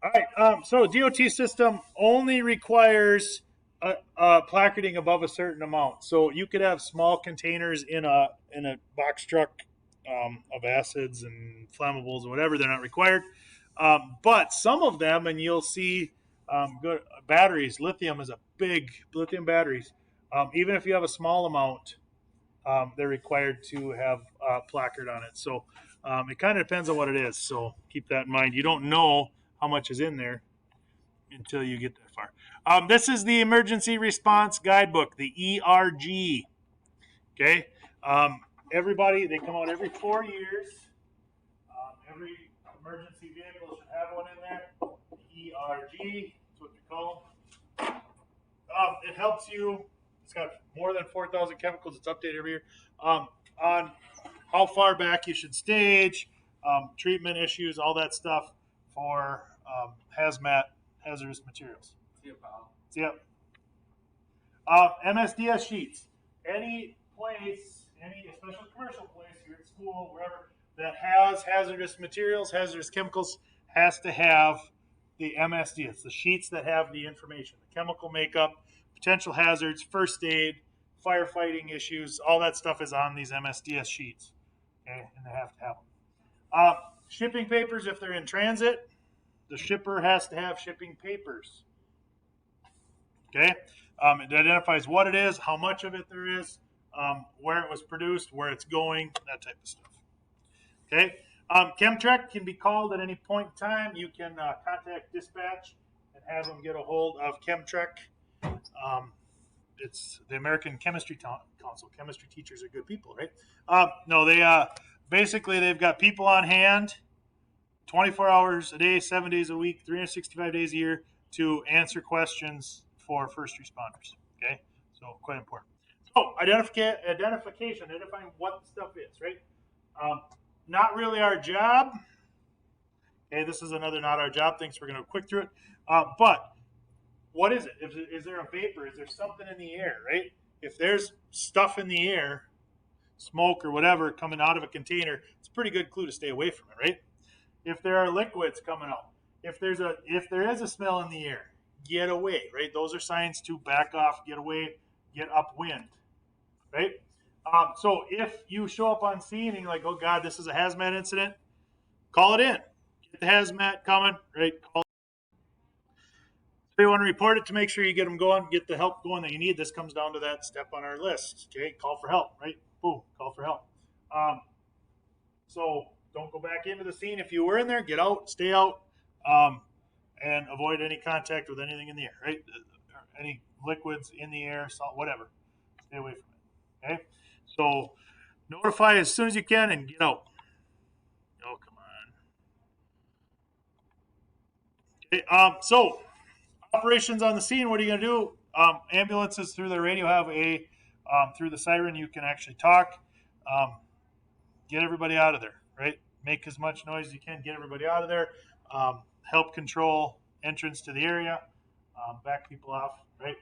All right. So DOT system only requires placarding above a certain amount. So you could have small containers in a box truck of acids and flammables or whatever. They're not required. But some of them, and you'll see good batteries. Lithium is a big lithium batteries. Even if you have a small amount, they're required to have placard on it. So it kind of depends on what it is. So keep that in mind. You don't know how much is in there until you get that far. This is the Emergency Response Guidebook, the ERG. Okay. Everybody, they come out every 4 years. Every emergency vehicle should have one in there. The ERG, that's what they call them. It helps you. It's got more than 4,000 chemicals. It's updated every year on how far back you should stage, treatment issues, all that stuff for hazmat, hazardous materials. Yep. MSDS sheets. Any place, any especially commercial place, you're at school, wherever, that has hazardous materials, hazardous chemicals, has to have the MSDS, the sheets that have the information, the chemical makeup, potential hazards, first aid, firefighting issues, all that stuff is on these MSDS sheets. Okay, and they have to have them. Shipping papers, if they're in transit, the shipper has to have shipping papers. Okay, it identifies what it is, how much of it there is, where it was produced, where it's going, that type of stuff. Okay, Chemtrek can be called at any point in time. You can contact dispatch and have them get a hold of Chemtrek. It's the American Chemistry Council. Chemistry teachers are good people, right? No, they basically they've got people on hand, 24 hours a day, 7 days a week, 365 days a year to answer questions for first responders. Okay, so quite important. So identification, identifying what the stuff is, right? Not really our job. Okay, this is another not our job thing, so we're going to quick through it. But what is it? Is there a vapor? Is there something in the air, right? If there's stuff in the air, smoke or whatever coming out of a container, it's a pretty good clue to stay away from it, right? If there are liquids coming out, if there is a smell in the air, get away, right? Those are signs to back off, get away, get upwind, right? So if you show up on scene and you're like, oh God, this is a hazmat incident, call it in. Get the hazmat coming, right? Call. If you want to report it to make sure you get them going, get the help going that you need. This comes down to that step on our list. Okay, call for help, right? Boom, call for help. So don't go back into the scene. If you were in there, get out, stay out, and avoid any contact with anything in the air, right? Any liquids in the air, salt, whatever. Stay away from it. Okay? So notify as soon as you can and get out. Oh, come on. Okay, so operations on the scene, what are you going to do? Ambulances through the radio have through the siren, you can actually talk. Get everybody out of there, right? Make as much noise as you can, get everybody out of there. Help control entrance to the area, back people off, right?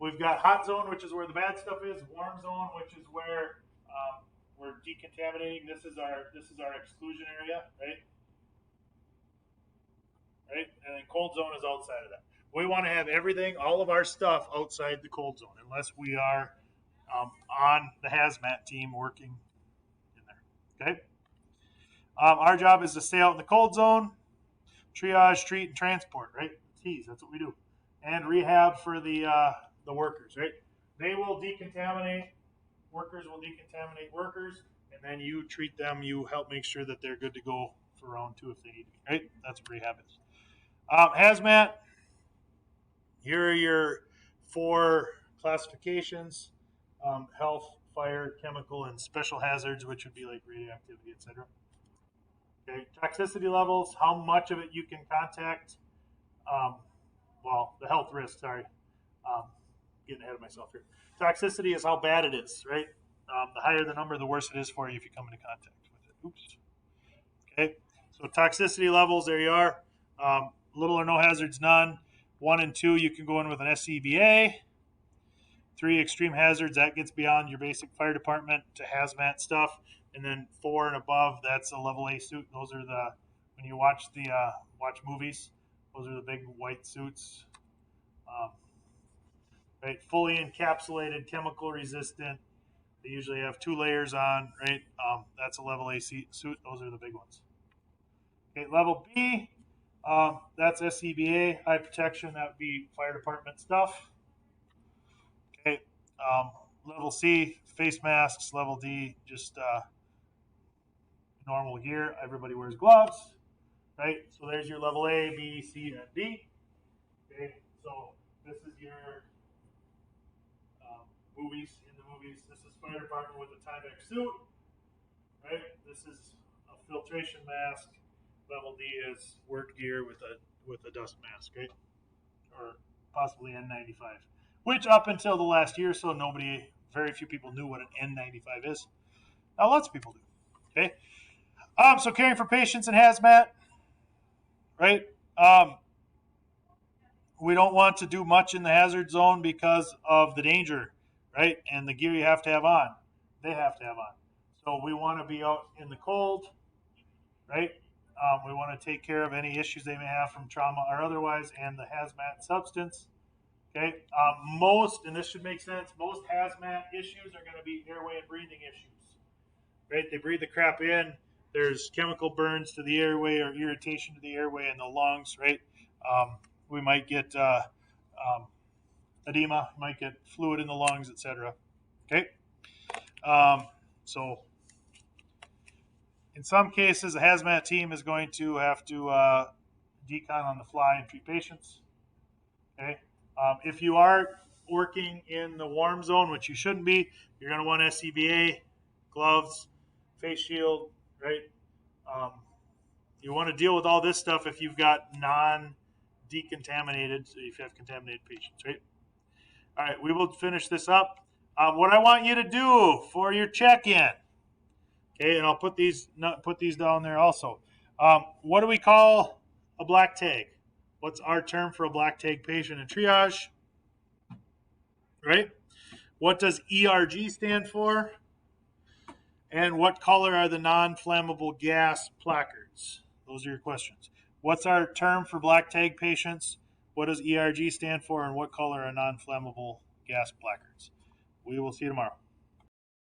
We've got hot zone, which is where the bad stuff is. Warm zone, which is where we're decontaminating. This is our exclusion area, right? Right, and then cold zone is outside of that. We want to have everything, all of our stuff outside the cold zone, unless we are on the hazmat team working in there. Okay. Our job is to stay out in the cold zone, triage, treat, and transport. Right, T's. That's what we do, and rehab for the workers. Right, they will decontaminate. Workers will decontaminate workers, and then you treat them. You help make sure that they're good to go for round two if they need to be. Right, that's what rehab is. Hazmat. Here are your four classifications: health, fire, chemical, and special hazards, which would be like radioactivity, etc. Okay, toxicity levels, how much of it you can contact. Um, the health risk, sorry. Um, Getting ahead of myself here. Toxicity is how bad it is, right? The higher the number, the worse it is for you if you come into contact with it. Oops. Okay, so toxicity levels, there you are. Little or no hazards, none. 1 and 2, you can go in with an SCBA. 3, extreme hazards, that gets beyond your basic fire department to hazmat stuff. And then 4 and above, that's a level A suit. Those are when you watch watch movies, Those are the big white suits. Right, fully encapsulated, chemical resistant. They usually have 2 layers on, right? That's a level A suit. Those are the big ones. Okay, level B, that's SCBA, high protection. That would be fire department stuff. Okay, level C, face masks. Level D, just normal gear. Everybody wears gloves, right? So there's your level A, B, C, and D. Okay, so this is your movies. In the movies, this is fire department with a Tyvek suit, right? This is a filtration mask. Level D is work gear with a dust mask, right? Or possibly N95, which up until the last year or so, very few people knew what an N95 is. Now lots of people do. Okay. So caring for patients in hazmat, right? We don't want to do much in the hazard zone because of the danger, right? And the gear you have to have on, they have to have on. So we want to be out in the cold, right? We want to take care of any issues they may have from trauma or otherwise, and the hazmat substance. Okay. Most, and this should make sense, most hazmat issues are going to be airway and breathing issues, right? They breathe the crap in. There's chemical burns to the airway or irritation to the airway and the lungs, right? We might get edema, might get fluid in the lungs, etc. Okay. So in some cases, a hazmat team is going to have to decon on the fly and treat patients. Okay. If you are working in the warm zone, which you shouldn't be, you're going to want SCBA, gloves, face shield, right? You want to deal with all this stuff if you've got non-decontaminated, so if you have contaminated patients, right? All right, we will finish this up. What I want you to do for your check-in, okay, and I'll put these down there also. What do we call a black tag? What's our term for a black tag patient in triage? Right? What does ERG stand for? And what color are the non-flammable gas placards? Those are your questions. What's our term for black tag patients? What does ERG stand for? And what color are non-flammable gas placards? We will see you tomorrow.